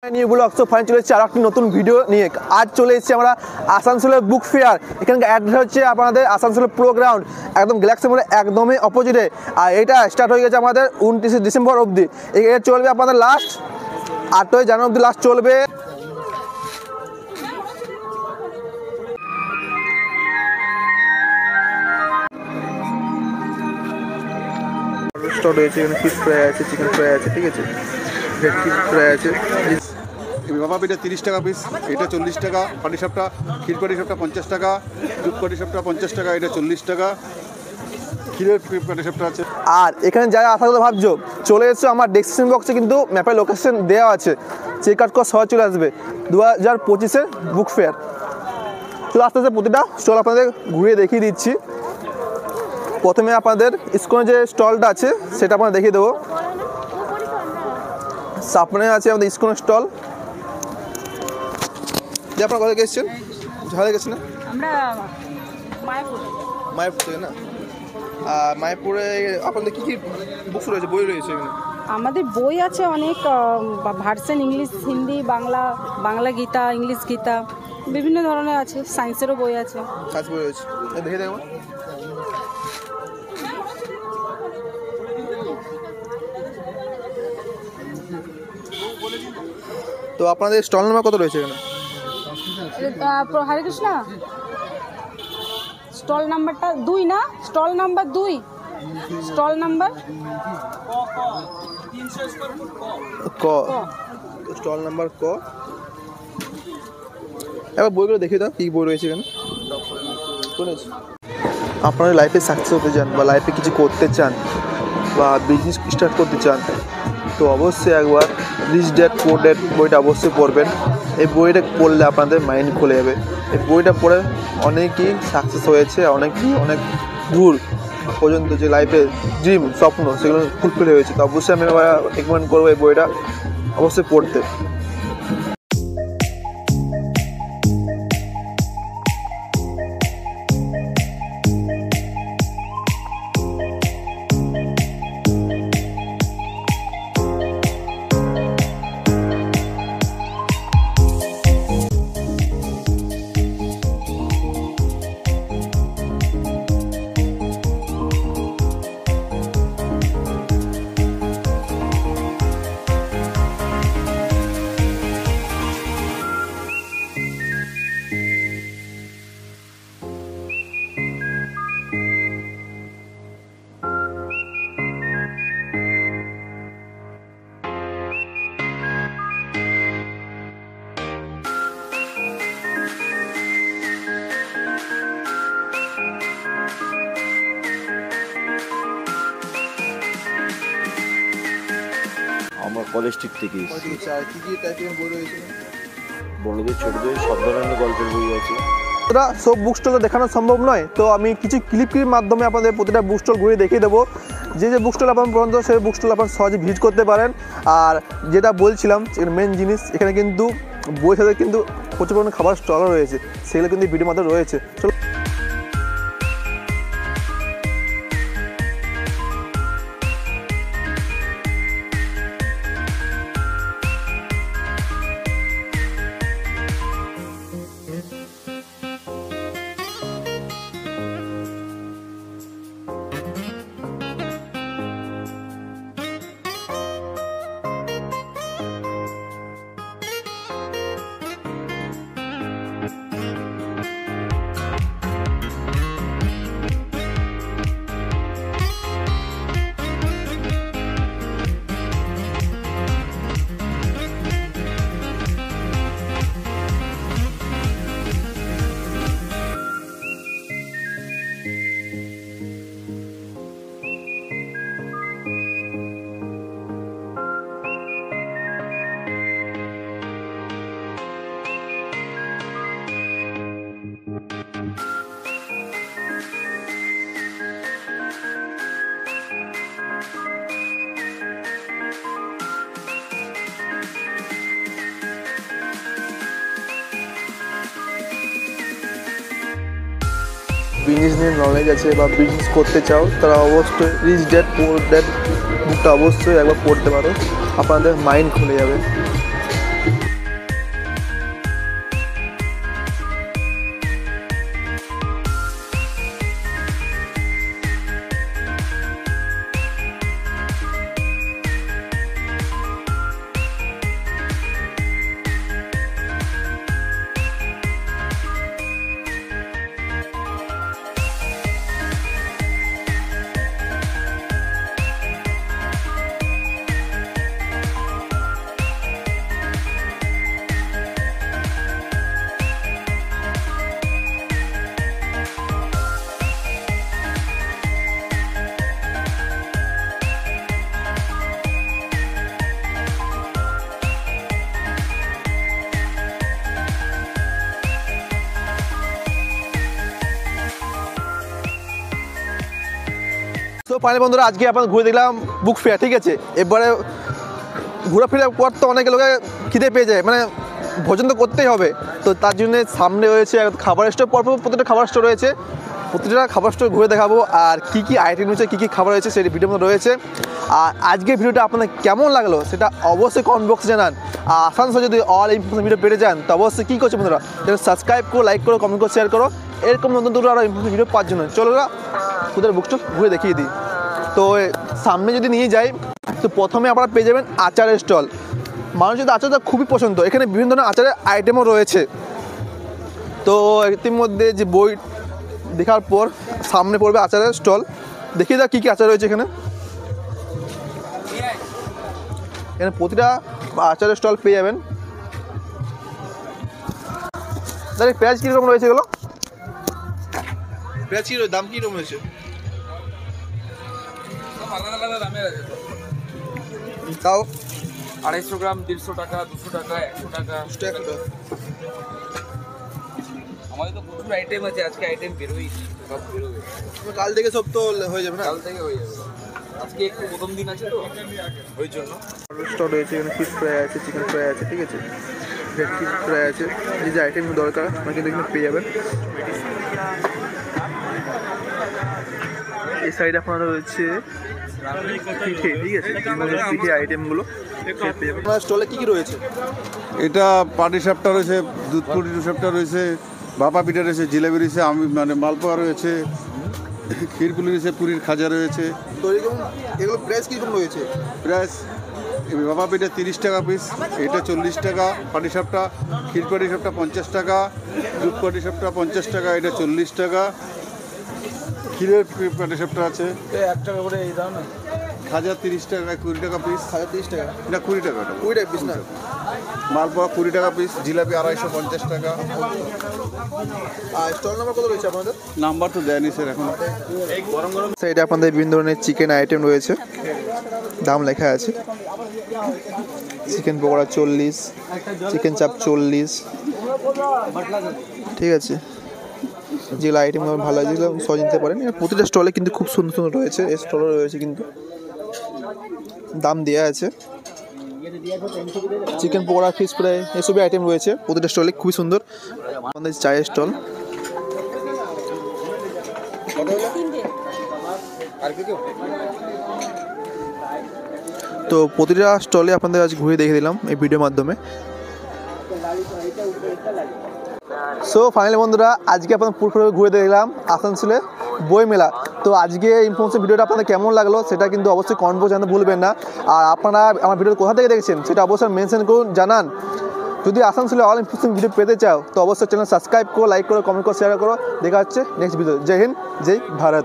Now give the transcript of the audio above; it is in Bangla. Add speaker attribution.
Speaker 1: নিউ ব্লগ সো ফাইন চলে এসেছে আর একটি নতুন ভিডিও নিয়ে। আজ চলে এসেছি আমরা আসানসোলের বুক ফেয়ার। এখানকার অ্যাড্রেস হচ্ছে আপনাদের আসানসোলের প্রো গ্রাউন্ড, একদম গ্যালাক্সি মোড়ের একদমই অপোজিটে। আর এটা স্টার্ট হয়ে গেছে আমাদের 29 ডিসেম্বর অবধি। এটা চলবে আপনাদের লাস্ট 8ই জানুয়ারি অবধি লাস্ট চলবে। স্টল রয়েছে, এখানে ফিশ ফ্রাই আছে, চিকেন ফ্রাই আছে, ঠিক আছে, ভেটকি ফ্রাই আছে।
Speaker 2: বাবা এটা 30 টাকা পিস, এটা 40 টাকা, পাটিসাপটা ক্ষীর পাটিসাপটা 50 টাকা, দুধ পাটিসাপটা 50 টাকা, এটা 40 টাকা, ক্ষীরের পাটিসাপটা আছে।
Speaker 1: আর এখানে যারা আসার কথা ভাবছো চলে এসছো, আমার ডেসক্রিপশন বক্সে কিন্তু ম্যাপের লোকেশন দেওয়া আছে, চেক আউট করে সহজ চলে আসবে। 2025-এর বুক ফেয়ার। চলে আস্তে আস্তে প্রতিটা স্টল আপনাদের ঘুরিয়ে দেখিয়ে দিচ্ছি। প্রথমে আপনাদের ইসকনের যে স্টলটা আছে সেটা আপনারা দেখিয়ে দেবো। সামনে আছে আমাদের ইসকনের স্টল। যে আপনারা কোথায় গেছেন? ঝাড়ে গেছেন না?
Speaker 3: আমরা
Speaker 1: মায়াপুর থেকে না? মায়াপুরে আপনাদের কী কী বুকস রয়েছে, বই রয়েছে এখানে?
Speaker 3: আমাদের বই আছে অনেক version, English, Hindi, Bangla, Bangla Gita, English Gita, বিভিন্ন ধরনের আছে। সায়েন্সেরও বই আছে।
Speaker 1: সায়েন্স বই রয়েছে, দেখে দেখো। তো আপনাদের স্টল নাম্বার কত রয়েছে এখানে?
Speaker 3: হরে কৃষ্ণ, স্টল নাম্বারটা 2 না? স্টল নাম্বার 2, স্টল নাম্বার
Speaker 1: ক, স্টল নাম্বার ক। এবার বইগুলো দেখিয়ে দাও, কী বই রয়েছে এখানে। আপনারা লাইফে সাকসেস হতে চান বা লাইফে কিছু করতে চান বা বিজনেস স্টার্ট করতে চান, তো অবশ্যই একবার রিচ ড্যাড পুয়ার ড্যাড বইটা অবশ্যই পড়বেন। এই বইটা পড়লে আপনাদের মাইন্ড খুলে যাবে। এই বইটা পড়ে অনেকেই সাকসেস হয়েছে, অনেকেই অনেক দূর পর্যন্ত যে লাইফে ড্রিম স্বপ্ন সেগুলো ফুলফিল হয়েছে। তো অবশ্যই আমি রেকমেন্ড করবো এই বইটা অবশ্যই পড়তে।
Speaker 4: আমরা কলেজ স্ট্রিট থেকে এসেছি।
Speaker 1: কী কী টাইপের বই রয়েছে?
Speaker 4: বড়দের ছোটদের সব ধরনের গল্পের বই আছে।
Speaker 1: সব বুক স্টল দেখানো সম্ভব নয়, তো আমি কিছু ক্লিপের মাধ্যমে আপনাদের প্রতিটা বুক স্টল ঘুরে দেখিয়ে দেবো। যে যে বুক স্টল আপনার পর্যন্ত সেই বুক স্টল আপনার সহজে ভিজিট করতে পারেন। আর যেটা বলছিলাম মেন জিনিস, এখানে কিন্তু বই সাথে কিন্তু প্রচুর পরিমাণে খাবার স্টলও রয়েছে, সেগুলো কিন্তু ভিডিওর মাধ্যমে রয়েছে। চলো বিজনেস নিয়ে নলেজ আছে বা বিজনেস করতে চাও তারা অবশ্যই রিচ ড্যাড পুয়ার ড্যাড বুকটা অবশ্যই একবার পড়তে পারো, আপনাদের মাইন্ড খুলে যাবে। ফাইনালি বন্ধুরা আজকে আপনাদের ঘুরে দেখলাম বুক ফেয়ার, ঠিক আছে। এবারে ঘোরাফেরার পর তো অনেকে লোকে খিদে পেয়ে যায়, মানে ভোজন তো করতেই হবে। তো তার জন্য সামনে রয়েছে খাবার স্টোর, পরপর প্রতিটা খাবার স্টোর রয়েছে, প্রতিটা খাবার স্টোর ঘুরে দেখাবো আর কী কী আইটেম রয়েছে, কী কী খাবার রয়েছে সেই ভিডিওর মধ্যে রয়েছে। আর আজকের ভিডিওটা আপনাদের কেমন লাগলো সেটা অবশ্যই কমেন্ট বক্সে জানান। আর আসানসোল যদি অল ইনফরমেশন ভিডিও পেতে যান তো অবশ্যই কী করছে বন্ধুরা, সাবস্ক্রাইব করো, লাইক করো, কমেন্ট করো, শেয়ার করো, এরকম নতুন নতুন আরও ইনফরমেশন ভিডিও পাওয়ার জন্য। চলো না তোদের বুক স্টল ঘুরে দেখিয়ে দিই। তো সামনে যদি নিয়ে যাই তো প্রথমে আপনারা পেয়ে যাবেন আচারের স্টল। মানুষের আচারটা খুবই পছন্দ, এখানে বিভিন্ন ধরনের আচারের আইটেমও রয়েছে। তো ইতিমধ্যে যে বই দেখার পর সামনে পড়বে আচারের স্টল, দেখিয়ে দাও কী কী আচার রয়েছে এখানে। এখানে প্রতিটা আচারের স্টল পেয়ে যাবেন। তাহলে পেঁয়াজ কীরকম রয়েছে এগুলো, পেঁয়াজ কী দাম কীরকম রয়েছে?
Speaker 5: আলাদা আলাদা দামের আছে তো।
Speaker 1: তাও
Speaker 5: 250 গ্রাম 150 টাকা, 200 টাকা, 100 টাকা। আমাদের তো প্রচুর আইটেম আছে, আজকে আইটেম বেরোই সব বেরোবে।
Speaker 1: কাল থেকে সব তো হয়ে যাবে না?
Speaker 5: কাল থেকে হয়ে যাবে, আজকে একটু প্রথম দিন আছে তো ওই জন্য।
Speaker 1: স্টল রয়েছে, এখানে ফিশ ফ্রাই আছে, চিকেন ফ্রাই আছে, ঠিক আছে, ভেজ ফিশ ফ্রাই আছে, যে যে আইটেম দরকার আপনারা কিন্তু এখানে পেয়ে যাবেন। এই সাইডে আপনারা রয়েছে পিঠে, ঠিক আছে, পিঠে আইটেমগুলো পেয়ে যাবেন। আপনার স্টলে কী কী রয়েছে?
Speaker 2: এটা পাটি সাপটা রয়েছে, দুধ পুরি সাপটা রয়েছে, ভাপা পিঠা রয়েছে, জিলাপি রয়েছে, মানে মালপোয়া রয়েছে, ক্ষীরপুলি রয়েছে, পুরীর খাজা রয়েছে।
Speaker 1: তো এরকম এগুলো প্রাইস কীরকম রয়েছে?
Speaker 2: প্রাইস ভাপা পিঠা 30 টাকা পিস, এটা 40 টাকা, পাটি সাপটা ক্ষীরপাটি সাপটা 50 টাকা, দুধ পাটি সাপটা 50 টাকা, এটা 40 টাকা, ক্ষীরের পাটি সাপটা আছে
Speaker 5: 1 টাকা করে এই দাও না।
Speaker 2: খাজা 30 টাকা, 20 টাকা পিস,
Speaker 1: 30 টাকা,
Speaker 2: এটা 20 টাকা,
Speaker 1: 20 টাকা পিস না?
Speaker 2: মালপোয়া 20 টাকা পিস, জিলাপি 250 টাকা।
Speaker 1: আর স্টল নাম্বার কত রয়েছে আপনাদের?
Speaker 2: নাম্বার তো দেয়নি স্যার এখন।
Speaker 1: সাইডে আপনাদের বিভিন্ন ধরনের চিকেন আইটেম রয়েছে, দাম লেখা আছে। চিকেন পকোড়া 40, চিকেন চাপ 40, ঠিক আছে। যেগুলো আইটেম ভালো লাগে যেগুলো সহ নিতে পারেন। প্রতিটা স্টলে কিন্তু খুব সুন্দর সুন্দর রয়েছে, এই স্টলে রয়েছে কিন্তু দাম দেওয়া আছে। চিকেন পকোড়া, ফিশ ফ্রাই এসবই আইটেম রয়েছে প্রতিটা স্টলে, খুবই সুন্দর। আমাদের চায়ের স্টল, তো প্রতিটা স্টলে আপনাদের আজ ঘুরে দেখে দিলাম এই ভিডিওর মাধ্যমে। সো ফাইনালি বন্ধুরা আজকে আপনার পুরো ঘুরে দেখলাম আসানসোলে বই মেলা। তো আজকে ইনফরমেশন ভিডিওটা আপনাদের কেমন লাগলো সেটা কিন্তু অবশ্যই কমেন্ট বক্সে জানাতে ভুলবেন না। আর আপনারা আমার ভিডিও কোথা থেকে দেখেছেন সেটা অবশ্যই মেনশন করুন, জানান। যদি আসানসোলে অল ইনফরমেশন ভিডিও পেতে চাও তো অবশ্যই চ্যানেল সাবস্ক্রাইব করো, লাইক করো, কমেন্ট করো, শেয়ার করো। দেখা হচ্ছে নেক্সট ভিডিও। জয় হিন্দ, জয় ভারত।